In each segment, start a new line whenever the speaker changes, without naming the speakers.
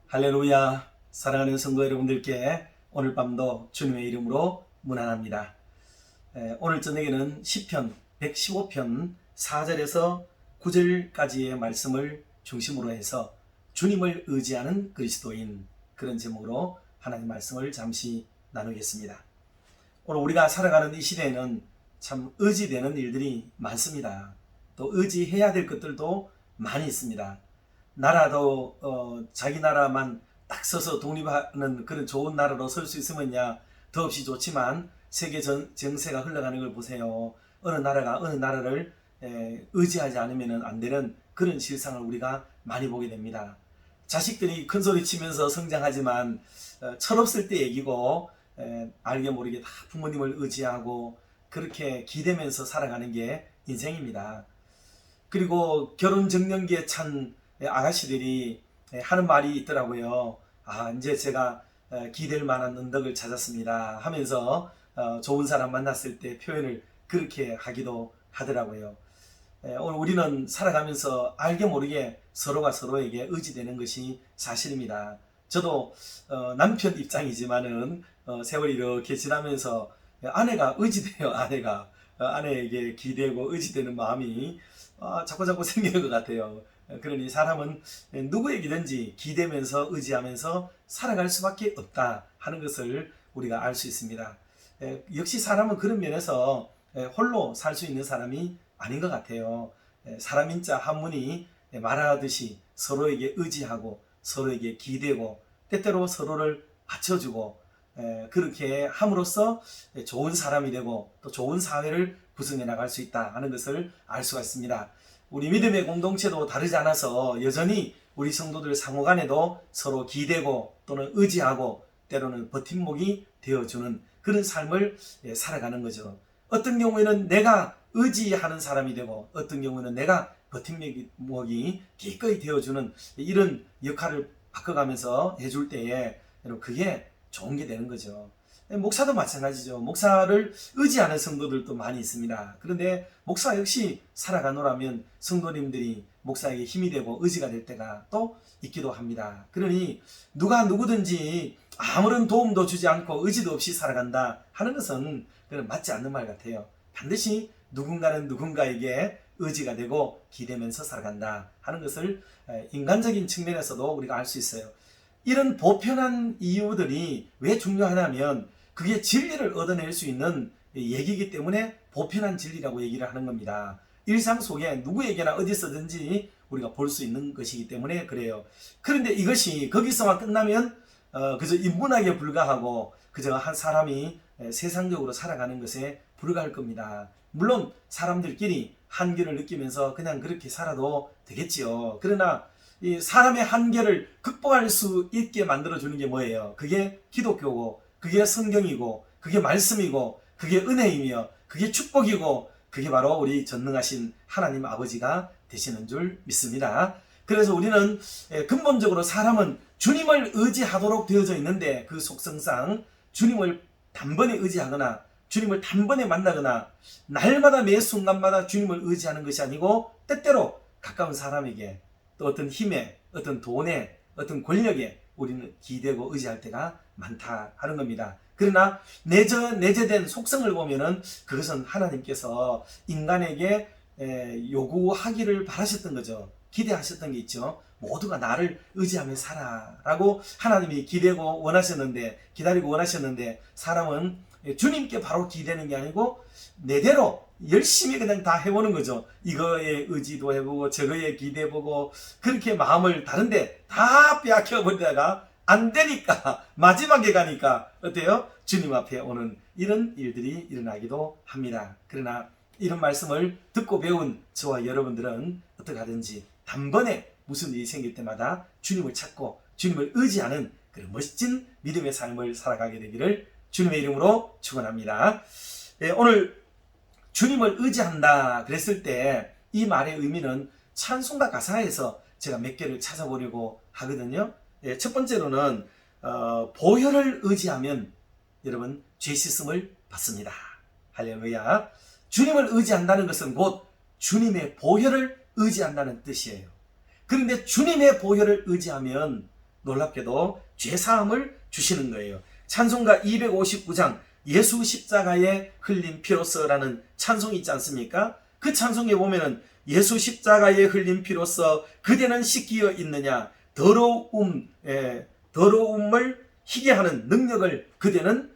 할렐루야. 사랑하는 성도 여러분들께 오늘 밤도 주님의 이름으로 문안합니다. 오늘 저녁에는 시편 115편 4절에서 9절까지의 말씀을 중심으로 해서 주님을 의지하는 그리스도인, 그런 제목으로 하나님 말씀을 잠시 나누겠습니다. 오늘 우리가 살아가는 이 시대에는 참 의지되는 일들이 많습니다. 또 의지해야 될 것들도 많이 있습니다. 나라도 자기 나라만 딱 서서 독립하는 그런 좋은 나라로 설 수 있으면야 더없이 좋지만 세계 정세가 흘러가는 걸 보세요. 어느 나라가 어느 나라를 의지하지 않으면 안 되는 그런 실상을 우리가 많이 보게 됩니다. 자식들이 큰 소리 치면서 성장하지만 철없을 때 얘기고, 알게 모르게 다 부모님을 의지하고 그렇게 기대면서 살아가는 게 인생입니다. 그리고 결혼 정년기에 찬 아가씨들이 하는 말이 있더라고요. 이제 제가 기댈 만한 은덕을 찾았습니다 하면서 좋은 사람 만났을 때 표현을 그렇게 하기도 하더라고요. 오늘 우리는 살아가면서 알게 모르게 서로가 서로에게 의지되는 것이 사실입니다. 저도 남편 입장이지만은 세월이 이렇게 지나면서 아내가 의지돼요. 아내에게 기대고 의지되는 마음이 자꾸 생기는 것 같아요. 그러니 사람은 누구에게든지 기대면서 의지하면서 살아갈 수밖에 없다 하는 것을 우리가 알 수 있습니다. 역시 사람은 그런 면에서 홀로 살 수 있는 사람이 아닌 것 같아요. 사람인자 한문이 말하듯이 서로에게 의지하고 서로에게 기대고 때때로 서로를 받쳐주고, 그렇게 함으로써 좋은 사람이 되고 또 좋은 사회를 구성해 나갈 수 있다 하는 것을 알 수가 있습니다. 우리 믿음의 공동체도 다르지 않아서 여전히 우리 성도들 상호간에도 서로 기대고 또는 의지하고 때로는 버팀목이 되어주는 그런 삶을 살아가는 거죠. 어떤 경우에는 내가 의지하는 사람이 되고 어떤 경우는 내가 버팀목이 기꺼이 되어주는 이런 역할을 바꿔가면서 해줄 때에 그게 좋은 게 되는 거죠. 목사도 마찬가지죠. 목사를 의지하는 성도들도 많이 있습니다. 그런데 목사 역시 살아가노라면 성도님들이 목사에게 힘이 되고 의지가 될 때가 또 있기도 합니다. 그러니 누가 누구든지 아무런 도움도 주지 않고 의지도 없이 살아간다 하는 것은 그건 맞지 않는 말 같아요. 반드시 누군가는 누군가에게 의지가 되고 기대면서 살아간다 하는 것을 인간적인 측면에서도 우리가 알 수 있어요. 이런 보편한 이유들이 왜 중요하냐면 그게 진리를 얻어낼 수 있는 얘기이기 때문에 보편한 진리라고 얘기를 하는 겁니다. 일상 속에 누구에게나 어디서든지 우리가 볼 수 있는 것이기 때문에 그래요. 그런데 이것이 거기서만 끝나면 그저 인문학에 불과하고 그저 한 사람이 세상적으로 살아가는 것에 불과할 겁니다. 물론 사람들끼리 한계를 느끼면서 그냥 그렇게 살아도 되겠지요. 그러나 이 사람의 한계를 극복할 수 있게 만들어주는 게 뭐예요? 그게 기독교고 그게 성경이고 그게 말씀이고 그게 은혜이며 그게 축복이고 그게 바로 우리 전능하신 하나님 아버지가 되시는 줄 믿습니다. 그래서 우리는 근본적으로 사람은 주님을 의지하도록 되어져 있는데 그 속성상 주님을 단번에 의지하거나 주님을 단번에 만나거나 날마다 매 순간마다 주님을 의지하는 것이 아니고 때때로 가까운 사람에게 또 어떤 힘에 어떤 돈에 어떤 권력에 우리는 기대고 의지할 때가 많다 하는 겁니다. 그러나 내재된 속성을 보면은 그것은 하나님께서 인간에게 요구하기를 바라셨던 거죠. 기대하셨던 게 있죠. 모두가 나를 의지하며 살아라고 하나님이 기대고 기다리고 원하셨는데 사람은 주님께 바로 기대는 게 아니고 내대로 열심히 그냥 다 해보는 거죠. 이거에 의지도 해보고 저거에 기대해보고 그렇게 마음을 다른데 다 빼앗겨버리다가 안 되니까 마지막에 가니까 어때요? 주님 앞에 오는 이런 일들이 일어나기도 합니다. 그러나 이런 말씀을 듣고 배운 저와 여러분들은 어떻게 하든지 단번에 무슨 일이 생길 때마다 주님을 찾고 주님을 의지하는 그런 멋진 믿음의 삶을 살아가게 되기를 주님의 이름으로 축원합니다. 오늘 주님을 의지한다 그랬을 때 이 말의 의미는 찬송가 가사에서 제가 몇 개를 찾아보려고 하거든요. 첫 번째로는 보혈을 의지하면 여러분 죄 씻음을 받습니다. 할렐루야. 주님을 의지한다는 것은 곧 주님의 보혈을 의지한다는 뜻이에요. 그런데 주님의 보혈을 의지하면 놀랍게도 죄사함을 주시는 거예요. 찬송가 259장 예수 십자가에 흘린 피로서라는 찬송이 있지 않습니까? 그 찬송에 보면은 예수 십자가에 흘린 피로서 그대는 씻기어 있느냐, 더러움을 희게 하는 능력을 그대는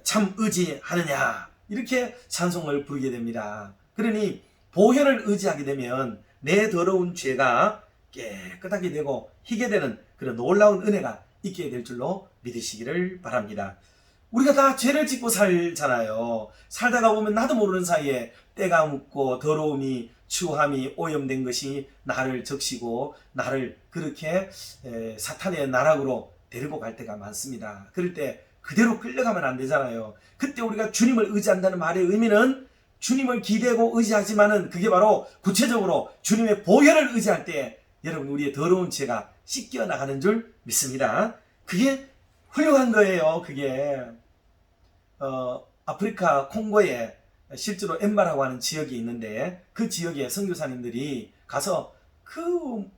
참 의지하느냐, 이렇게 찬송을 부르게 됩니다. 그러니 보혈을 의지하게 되면 내 더러운 죄가 깨끗하게 되고 희게 되는 그런 놀라운 은혜가 있게 될 줄로 믿으시기를 바랍니다. 우리가 다 죄를 짓고 살잖아요. 살다가 보면 나도 모르는 사이에 때가 묻고 더러움이, 추함이 오염된 것이 나를 적시고 나를 그렇게 사탄의 나락으로 데리고 갈 때가 많습니다. 그럴 때 그대로 끌려가면 안 되잖아요. 그때 우리가 주님을 의지한다는 말의 의미는 주님을 기대고 의지하지만은 그게 바로 구체적으로 주님의 보혈을 의지할 때 여러분 우리의 더러운 죄가 씻겨 나가는 줄 믿습니다. 그게 훌륭한 거예요. 그게 아프리카 콩고에 실제로 엠바라고 하는 지역이 있는데 그 지역에 선교사님들이 가서 그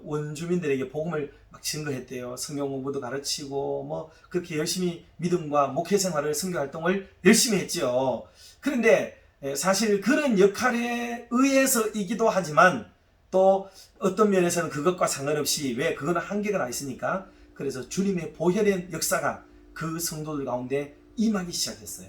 원주민들에게 복음을 막 증거했대요. 성경 공부도 가르치고 뭐 그렇게 열심히 믿음과 목회 생활을, 선교 활동을 열심히 했죠. 그런데 사실 그런 역할에 의해서이기도 하지만 또 어떤 면에서는 그것과 상관없이, 왜 그거는 한계가 나 있으니까, 그래서 주님의 보혈의 역사가 그 성도들 가운데 임하기 시작했어요.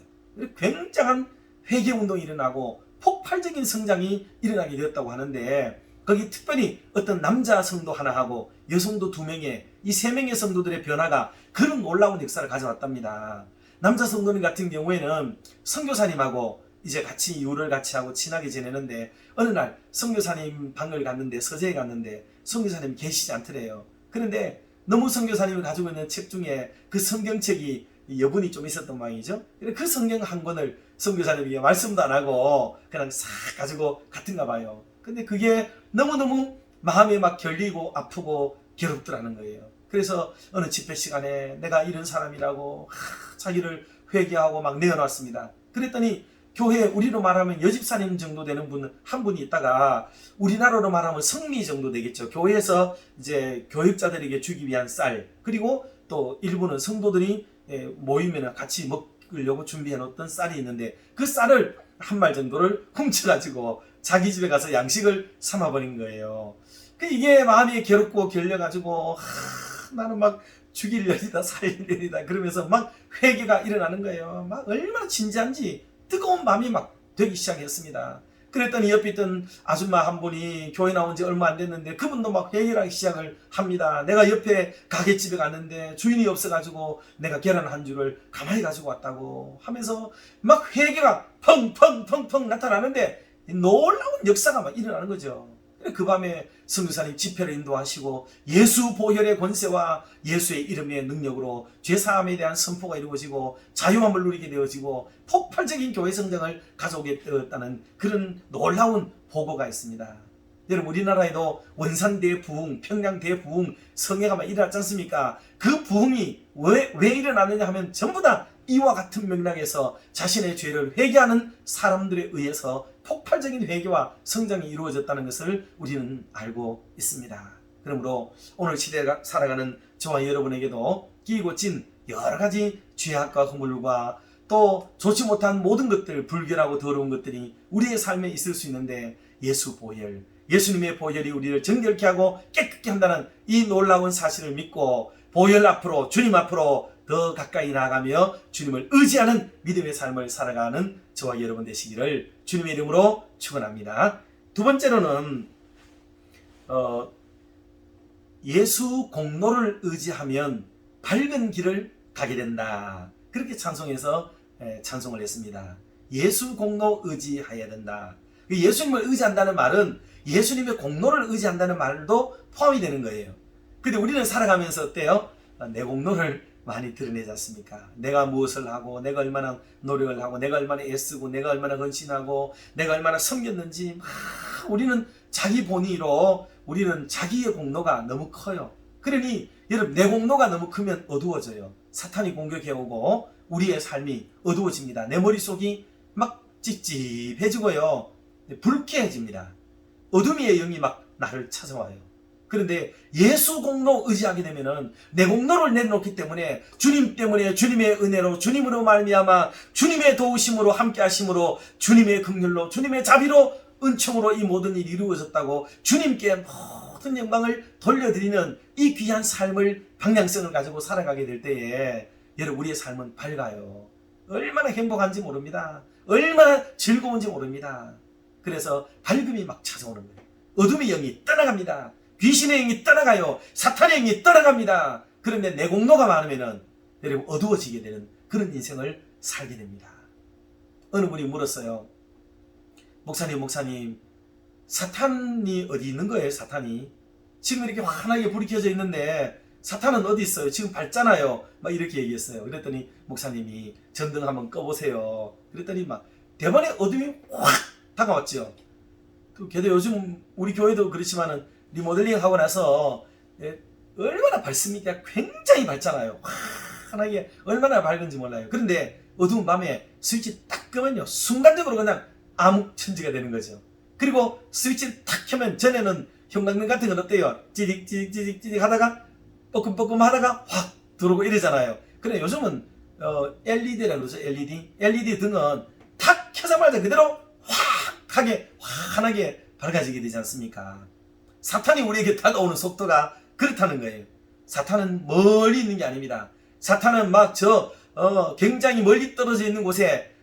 굉장한 회개운동이 일어나고 폭발적인 성장이 일어나게 되었다고 하는데, 거기 특별히 어떤 남자 성도 하나하고 여성도 2명의 이 3명의 성도들의 변화가 그런 놀라운 역사를 가져왔답니다. 남자 성도님 같은 경우에는 선교사님하고 이제 같이 유를 같이 하고 친하게 지내는데, 어느 날 선교사님 방을 갔는데, 서재에 갔는데 선교사님 계시지 않더래요. 그런데 너무 선교사님이 가지고 있는 책 중에 그 성경책이 여분이 좀 있었던 모양이죠. 그 성경 한 권을 선교사님에게 말씀도 안 하고 그냥 싹 가지고 갔던가 봐요. 근데 그게 너무너무 마음에 막 결리고 아프고 괴롭더라는 거예요. 그래서 어느 집회 시간에 내가 이런 사람이라고 자기를 회개하고 막 내어놨습니다. 그랬더니 교회에 우리로 말하면 여집사님 정도 되는 분 한 분이 있다가, 우리나라로 말하면 성미 정도 되겠죠. 교회에서 이제 교육자들에게 주기 위한 쌀, 그리고 또 일부는 성도들이 모이면 같이 먹으려고 준비해 놓던 쌀이 있는데 그 쌀을 한 말 정도를 훔쳐가지고 자기 집에 가서 양식을 삼아버린 거예요. 이게 마음이 괴롭고 결려가지고 나는 막 죽일 년이다 살릴 년이다 그러면서 막 회개가 일어나는 거예요. 막 얼마나 진지한지 뜨거운 마음이 막 되기 시작했습니다. 그랬더니 옆에 있던 아줌마 한 분이 교회 나온 지 얼마 안 됐는데 그분도 막 회개하기 시작을 합니다. 내가 옆에 가게집에 갔는데 주인이 없어가지고 내가 계란 한 줄을 가만히 가지고 왔다고 하면서 막 회개가 펑펑펑펑 나타나는데 놀라운 역사가 막 일어나는 거죠. 그 밤에 선교사님 집회를 인도하시고 예수 보혈의 권세와 예수의 이름의 능력으로 죄사함에 대한 선포가 이루어지고 자유함을 누리게 되어지고 폭발적인 교회 성장을 가져오게 되었다는 그런 놀라운 보고가 있습니다. 여러분 우리나라에도 원산 대부흥, 평양 대부흥, 성회가 막 일어났지 않습니까? 그 부흥이 왜 일어나느냐 하면 전부 다 이와 같은 맥락에서 자신의 죄를 회개하는 사람들에 의해서 폭발적인 회개와 성장이 이루어졌다는 것을 우리는 알고 있습니다. 그러므로 오늘 시대에 살아가는 저와 여러분에게도 끼고 찐 여러 가지 죄악과 허물과 또 좋지 못한 모든 것들, 불결하고 더러운 것들이 우리의 삶에 있을 수 있는데, 예수 보혈, 예수님의 보혈이 우리를 정결케 하고 깨끗게 한다는 이 놀라운 사실을 믿고 보혈 앞으로, 주님 앞으로 더 가까이 나아가며 주님을 의지하는 믿음의 삶을 살아가는 저와 여러분 되시기를 주님의 이름으로 축원합니다. 두 번째로는 예수 공로를 의지하면 밝은 길을 가게 된다. 그렇게 찬송해서 찬송을 했습니다. 예수 공로 의지해야 된다. 예수님을 의지한다는 말은 예수님의 공로를 의지한다는 말도 포함이 되는 거예요. 근데 우리는 살아가면서 어때요? 내 공로를 많이 드러내지 않습니까? 내가 무엇을 하고, 내가 얼마나 노력을 하고, 내가 얼마나 애쓰고, 내가 얼마나 헌신하고, 내가 얼마나 섬겼는지 우리는 자기 본의로 우리는 자기의 공로가 너무 커요. 그러니 여러분 내 공로가 너무 크면 어두워져요. 사탄이 공격해오고 우리의 삶이 어두워집니다. 내 머릿속이 막 찝찝해지고요. 불쾌해집니다. 어둠의 영이 막 나를 찾아와요. 그런데 예수 공로 의지하게 되면은 내 공로를 내놓기 때문에 주님 때문에 주님의 은혜로 주님으로 말미암아 주님의 도우심으로 함께 하심으로 주님의 긍휼로 주님의 자비로 은총으로 이 모든 일이 이루어졌다고 주님께 모든 영광을 돌려드리는 이 귀한 삶을 방향성을 가지고 살아가게 될 때에 여러분 우리의 삶은 밝아요. 얼마나 행복한지 모릅니다. 얼마나 즐거운지 모릅니다. 그래서 밝음이 막 찾아오는 거예요. 어둠의 영이 떠나갑니다. 귀신의 영이 떠나가요. 사탄의 영이 떠나갑니다. 그런데 내 공로가 많으면은 여러분 어두워지게 되는 그런 인생을 살게 됩니다. 어느 분이 물었어요. 목사님, 사탄이 어디 있는 거예요? 사탄이 지금 이렇게 환하게 불이 켜져 있는데 사탄은 어디 있어요? 지금 밝잖아요. 막 이렇게 얘기했어요. 그랬더니 목사님이 전등 한번 꺼보세요. 그랬더니 막 대만에 어둠이 확 다가왔죠. 게다가 요즘 우리 교회도 그렇지만은 리모델링 하고 나서 얼마나 밝습니까? 굉장히 밝잖아요. 환하게 얼마나 밝은지 몰라요. 그런데 어두운 밤에 스위치 딱 끄면요 순간적으로 그냥 암흑천지가 되는 거죠. 그리고 스위치를 탁 켜면 전에는 형광등 같은 건 어때요? 찌직 하다가 뻐끔뻐끔 하다가 확 들어오고 이러잖아요. 그래 요즘은 LED라고 그러죠. LED 등은 탁 켜자마자 그대로 확하게 환하게 밝아지게 되지 않습니까? 사탄이 우리에게 다가오는 속도가 그렇다는 거예요. 사탄은 멀리 있는 게 아닙니다. 사탄은 막 굉장히 멀리 떨어져 있는 곳에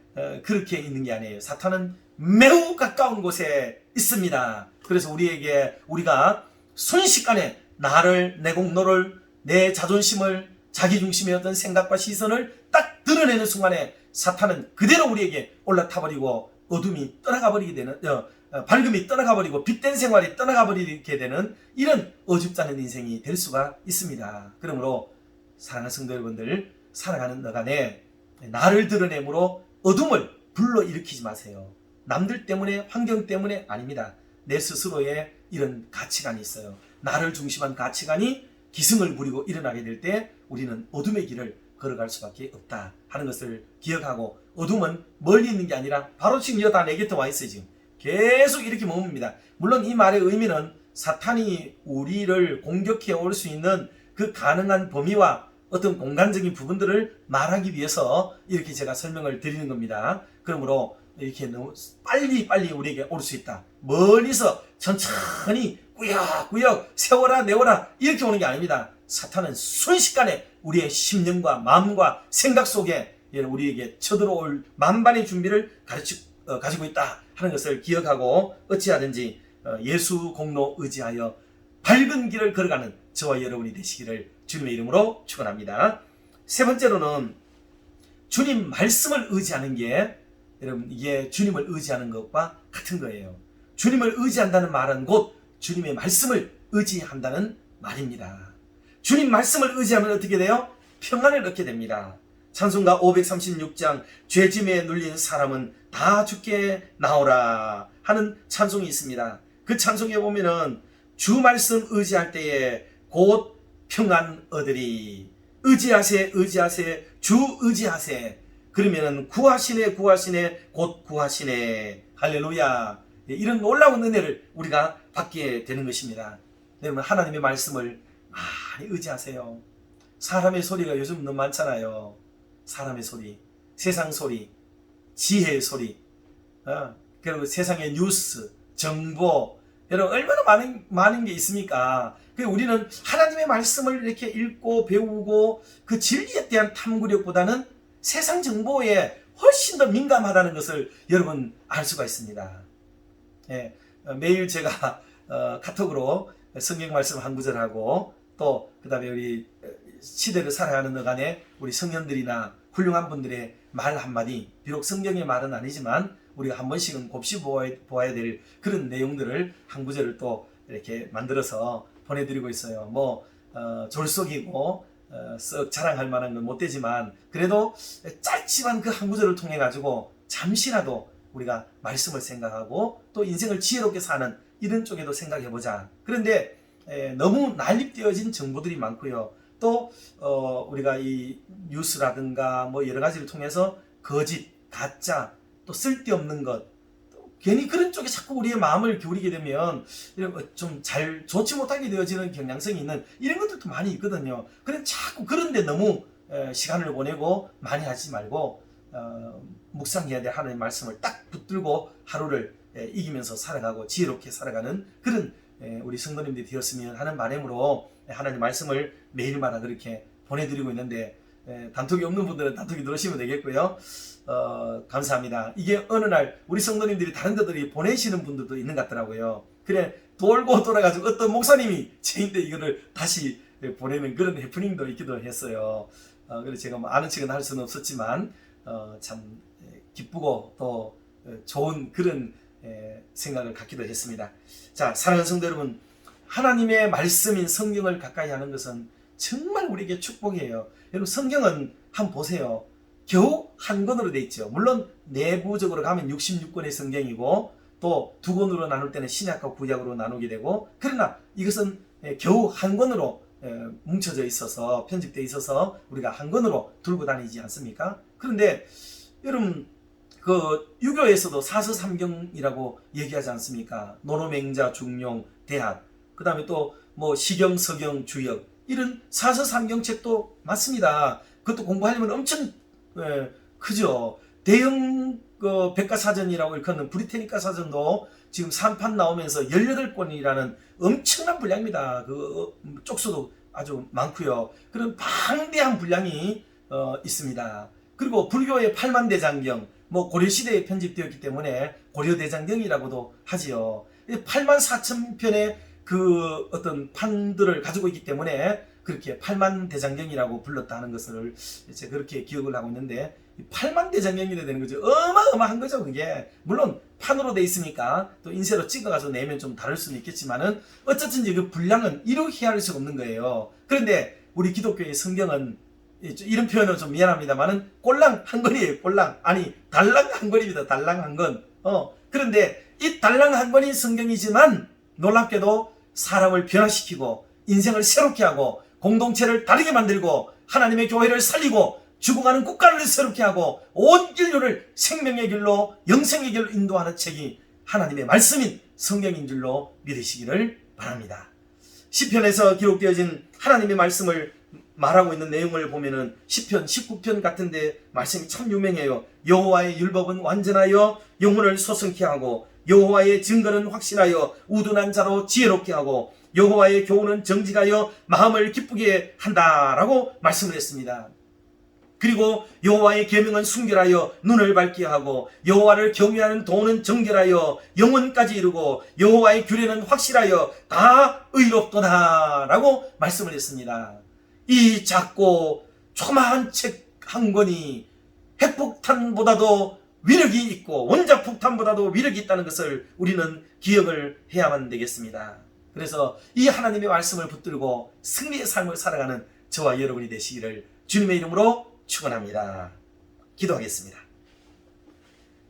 그렇게 있는 게 아니에요. 사탄은 매우 가까운 곳에 있습니다. 그래서 우리가 순식간에 나를, 내 공로를, 내 자존심을, 자기중심의 어떤 생각과 시선을 딱 드러내는 순간에 사탄은 그대로 우리에게 올라타버리고 어둠이 떠나가버리게 되는 밝음이 떠나가버리고 빛된 생활이 떠나가버리게 되는 이런 어줍잖은 인생이 될 수가 있습니다. 그러므로 사랑하는 성도 여러분들, 살아가는 너간에 나를 드러내므로 어둠을 불러일으키지 마세요. 남들 때문에 환경 때문에 아닙니다. 내 스스로의 이런 가치관이 있어요. 나를 중심한 가치관이 기승을 부리고 일어나게 될 때 우리는 어둠의 길을 걸어갈 수밖에 없다 하는 것을 기억하고 어둠은 멀리 있는 게 아니라 바로 지금 여기 다 내 곁에 와 있어요. 지금 계속 이렇게 머뭅니다. 물론 이 말의 의미는 사탄이 우리를 공격해 올 수 있는 그 가능한 범위와 어떤 공간적인 부분들을 말하기 위해서 이렇게 제가 설명을 드리는 겁니다. 그러므로 이렇게 너무 빨리 우리에게 올 수 있다. 멀리서 천천히 꾸역꾸역 세워라 내워라 이렇게 오는 게 아닙니다. 사탄은 순식간에 우리의 심령과 마음과 생각 속에 우리에게 쳐들어올 만반의 준비를 가지고 있다 하는 것을 기억하고 어찌하든지 예수 공로 의지하여 밝은 길을 걸어가는 저와 여러분이 되시기를 주님의 이름으로 축원합니다. 세 번째로는 주님 말씀을 의지하는 게 여러분 이게 주님을 의지하는 것과 같은 거예요. 주님을 의지한다는 말은 곧 주님의 말씀을 의지한다는 말입니다. 주님 말씀을 의지하면 어떻게 돼요? 평안을 얻게 됩니다. 찬송가 536장 죄짐에 눌린 사람은 다 주께 나오라 하는 찬송이 있습니다. 그 찬송에 보면은 주 말씀 의지할 때에 곧 평안 얻으리. 의지하세 주 의지하세. 그러면은 구하시네 곧 구하시네. 할렐루야. 이런 놀라운 은혜를 우리가 받게 되는 것입니다. 여러분 하나님의 말씀을 많이 의지하세요. 사람의 소리가 요즘 너무 많잖아요. 사람의 소리, 세상 소리, 지혜의 소리, 그리고 세상의 뉴스, 정보, 여러분 얼마나 많은 게 있습니까? 우리는 하나님의 말씀을 이렇게 읽고 배우고 그 진리에 대한 탐구력보다는 세상 정보에 훨씬 더 민감하다는 것을 여러분 알 수가 있습니다. 매일 제가 카톡으로 성경 말씀 한 구절하고 또 그 다음에 우리 시대를 살아가는 너간에 우리 성년들이나 훌륭한 분들의 말 한마디, 비록 성경의 말은 아니지만 우리가 한 번씩은 곱씹어 보아야 될 그런 내용들을 한 구절을 또 이렇게 만들어서 보내드리고 있어요. 졸속이고 썩 자랑할 만한 건 못 되지만 그래도 짧지만 그 한 구절을 통해 가지고 잠시라도 우리가 말씀을 생각하고 또 인생을 지혜롭게 사는 이런 쪽에도 생각해보자. 그런데 너무 난립되어진 정보들이 많고요. 또 우리가 이 뉴스라든가 여러 가지를 통해서 거짓, 가짜, 또 쓸데없는 것, 또 괜히 그런 쪽에 자꾸 우리의 마음을 기울이게 되면 좀 잘 좋지 못하게 되어지는 경향성이 있는 이런 것들도 많이 있거든요. 그래 자꾸 그런데 너무 시간을 보내고 많이 하지 말고 묵상해야 될 하나님의 말씀을 딱 붙들고 하루를 이기면서 살아가고 지혜롭게 살아가는 그런 우리 성도님들이 되었으면 하는 바람으로 하나님의 말씀을 매일마다 그렇게 보내드리고 있는데 단톡이 없는 분들은 단톡이 들으시면 되겠고요. 감사합니다. 이게 어느 날 우리 성도님들이 다른 데들이 보내시는 분들도 있는 것 같더라고요. 그래 돌고 돌아가지고 어떤 목사님이 저인데 이거를 다시 보내는 그런 해프닝도 있기도 했어요. 그래서 제가 뭐 아는 척은 할 수는 없었지만 참 기쁘고 또 좋은 그런 생각을 갖기도 했습니다. 자, 사랑하는 성도 여러분, 하나님의 말씀인 성경을 가까이 하는 것은 정말 우리에게 축복이에요. 여러분 성경은 한번 보세요. 겨우 한 권으로 되어 있죠. 물론 내부적으로 가면 66권의 성경이고 또 두 권으로 나눌 때는 신약과 구약으로 나누게 되고, 그러나 이것은 겨우 한 권으로 뭉쳐져 있어서 편집되어 있어서 우리가 한 권으로 들고 다니지 않습니까? 그런데 여러분 그 유교에서도 사서삼경이라고 얘기하지 않습니까? 노노맹자, 중용, 대학, 그 다음에 또 뭐 시경, 서경, 주역, 이런 사서삼경 책도 맞습니다. 그것도 공부하려면 엄청 크죠. 대형 백과사전이라고 일컫는 브리테니카 사전도 지금 3판 나오면서 18권이라는 엄청난 분량입니다. 그 쪽수도 아주 많고요. 그런 방대한 분량이 있습니다. 그리고 불교의 팔만대장경, 뭐 고려시대에 편집되었기 때문에 고려대장경이라고도 하지요. 84,000편의 그 어떤 판들을 가지고 있기 때문에 그렇게 팔만대장경이라고 불렀다는 것을 제가 그렇게 기억을 하고 있는데, 8만대장경이라 되는 거죠. 어마어마한 거죠, 그게. 물론 판으로 돼 있으니까 또 인쇄로 찍어가지고 내면 좀 다를 수는 있겠지만은 어쨌든 그 분량은 이루 헤아릴 수가 없는 거예요. 그런데 우리 기독교의 성경은 이런 표현은 좀 미안합니다만은 꼴랑 한 권이에요. 꼴랑, 아니 달랑 한 권입니다. 달랑 한 권. 그런데 이 달랑 한 권인 성경이지만 놀랍게도 사람을 변화시키고 인생을 새롭게 하고 공동체를 다르게 만들고 하나님의 교회를 살리고 죽어가는 국가를 새롭게 하고 온 인류를 생명의 길로 영생의 길로 인도하는 책이 하나님의 말씀인 성경인 줄로 믿으시기를 바랍니다. 시편에서 기록되어진 하나님의 말씀을 말하고 있는 내용을 보면은 시편 19편 같은데 말씀이 참 유명해요. 여호와의 율법은 완전하여 영혼을 소성케 하고 여호와의 증거는 확실하여 우둔한 자로 지혜롭게 하고 여호와의 교훈은 정직하여 마음을 기쁘게 한다라고 말씀을 했습니다. 그리고 여호와의 계명은 순결하여 눈을 밝게 하고 여호와를 경외하는 도는 정결하여 영혼까지 이루고 여호와의 규례는 확실하여 다 의롭도다 라고 말씀을 했습니다. 이 작고 조그마한 책 한 권이 핵폭탄보다도 위력이 있고 원자폭탄보다도 위력이 있다는 것을 우리는 기억을 해야만 되겠습니다. 그래서 이 하나님의 말씀을 붙들고 승리의 삶을 살아가는 저와 여러분이 되시기를 주님의 이름으로 축원합니다. 기도하겠습니다.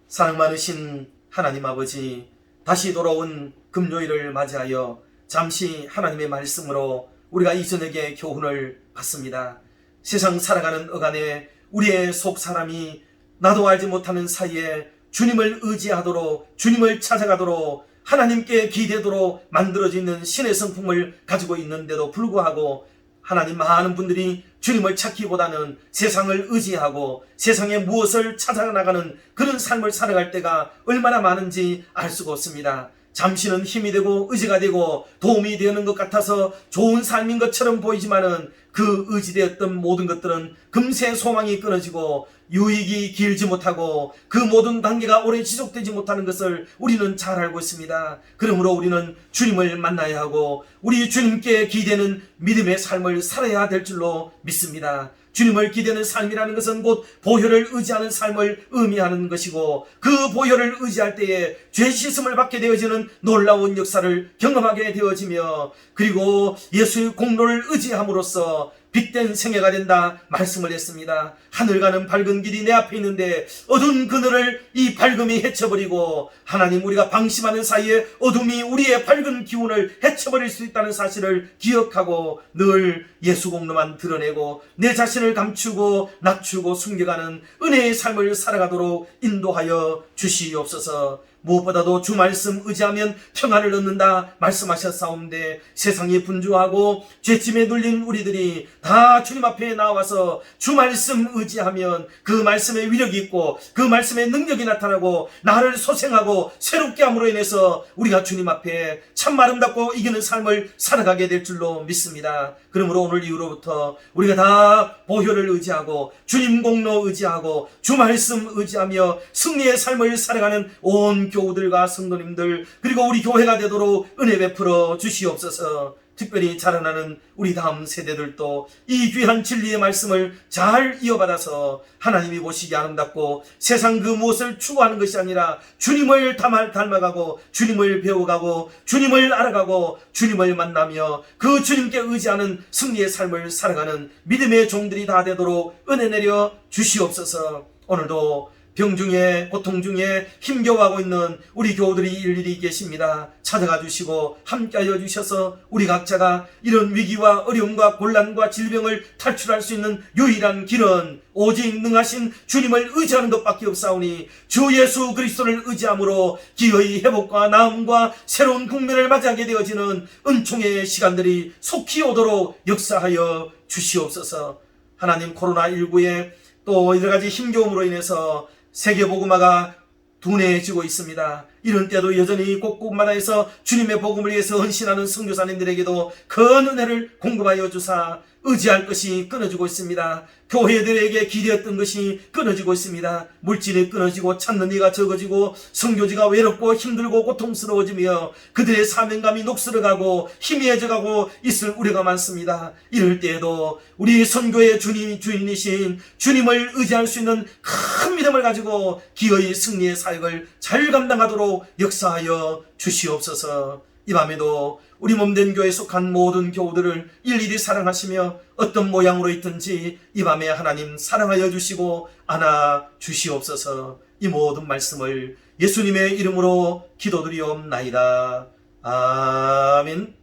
사랑 많으신 하나님 아버지, 다시 돌아온 금요일을 맞이하여 잠시 하나님의 말씀으로 우리가 이 저녁에 교훈을 받습니다. 세상 살아가는 어간에 우리의 속 사람이 나도 알지 못하는 사이에 주님을 의지하도록, 주님을 찾아가도록, 하나님께 기대도록 만들어져 있는 신의 성품을 가지고 있는데도 불구하고 하나님, 많은 분들이 주님을 찾기보다는 세상을 의지하고 세상에 무엇을 찾아나가는 그런 삶을 살아갈 때가 얼마나 많은지 알 수가 없습니다. 잠시는 힘이 되고 의지가 되고 도움이 되는 것 같아서 좋은 삶인 것처럼 보이지만은 그 의지되었던 모든 것들은 금세 소망이 끊어지고 유익이 길지 못하고 그 모든 단계가 오래 지속되지 못하는 것을 우리는 잘 알고 있습니다. 그러므로 우리는 주님을 만나야 하고 우리 주님께 기대는 믿음의 삶을 살아야 될 줄로 믿습니다. 주님을 기대는 삶이라는 것은 곧 보혈을 의지하는 삶을 의미하는 것이고, 그 보혈을 의지할 때에 죄 씻음을 받게 되어지는 놀라운 역사를 경험하게 되어지며, 그리고 예수의 공로를 의지함으로써 빛된 생애가 된다 말씀을 했습니다. 하늘 가는 밝은 길이 내 앞에 있는데 어두운 그늘을 이 밝음이 헤쳐버리고, 하나님, 우리가 방심하는 사이에 어둠이 우리의 밝은 기운을 헤쳐버릴 수 있다는 사실을 기억하고 늘 예수 공로만 드러내고 내 자신을 감추고 낮추고 숨겨가는 은혜의 삶을 살아가도록 인도하여 주시옵소서. 무엇보다도 주 말씀 의지하면 평안을 얻는다 말씀하셨사온데, 세상이 분주하고 죄짐에 눌린 우리들이 다 주님 앞에 나와서 주 말씀 의지하면 그 말씀의 위력이 있고 그 말씀의 능력이 나타나고 나를 소생하고 새롭게 함으로 인해서 우리가 주님 앞에 참 아름답고 이기는 삶을 살아가게 될 줄로 믿습니다. 그러므로 오늘 이후로부터 우리가 다 보혈을 의지하고 주님 공로 의지하고 주 말씀 의지하며 승리의 삶을 살아가는 온 교우들과 성도님들, 그리고 우리 교회가 되도록 은혜 베풀어 주시옵소서. 특별히 자라나는 우리 다음 세대들도 이 귀한 진리의 말씀을 잘 이어받아서 하나님이 보시기 아름답고 세상 그 무엇을 추구하는 것이 아니라 주님을 닮아가고 주님을 배워가고 주님을 알아가고 주님을 만나며 그 주님께 의지하는 승리의 삶을 살아가는 믿음의 종들이 다 되도록 은혜 내려 주시옵소서. 오늘도 병 중에, 고통 중에 힘겨워하고 있는 우리 교우들이 일일이 계십니다. 찾아가 주시고 함께하여 주셔서 우리 각자가 이런 위기와 어려움과 곤란과 질병을 탈출할 수 있는 유일한 길은 오직 능하신 주님을 의지하는 것밖에 없사오니 주 예수 그리스도를 의지함으로 기어이 회복과 나음과 새로운 국면을 맞이하게 되어지는 은총의 시간들이 속히 오도록 역사하여 주시옵소서. 하나님, 코로나19에 또 여러가지 힘겨움으로 인해서 세계복음화가 둔해지고 있습니다. 이런 때도 여전히 곳곳마다에서 주님의 복음을 위해서 헌신하는 선교사님들에게도 큰 은혜를 공급하여 주사 의지할 것이 끊어지고 있습니다. 교회들에게 기대했던 것이 끊어지고 있습니다. 물질이 끊어지고 찾는 이가 적어지고 선교지가 외롭고 힘들고 고통스러워지며 그들의 사명감이 녹슬어가고 희미해져가고 있을 우려가 많습니다. 이럴 때에도 우리 선교의 주인이신 주님을 의지할 수 있는 큰 믿음을 가지고 기어이 승리의 사역을 잘 감당하도록 역사하여 주시옵소서. 이 밤에도 우리 몸된 교회에 속한 모든 교우들을 일일이 사랑하시며 어떤 모양으로 있든지 이 밤에 하나님 사랑하여 주시고 안아 주시옵소서. 이 모든 말씀을 예수님의 이름으로 기도드리옵나이다. 아멘.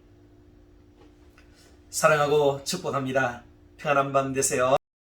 사랑하고 축복합니다. 평안한 밤 되세요.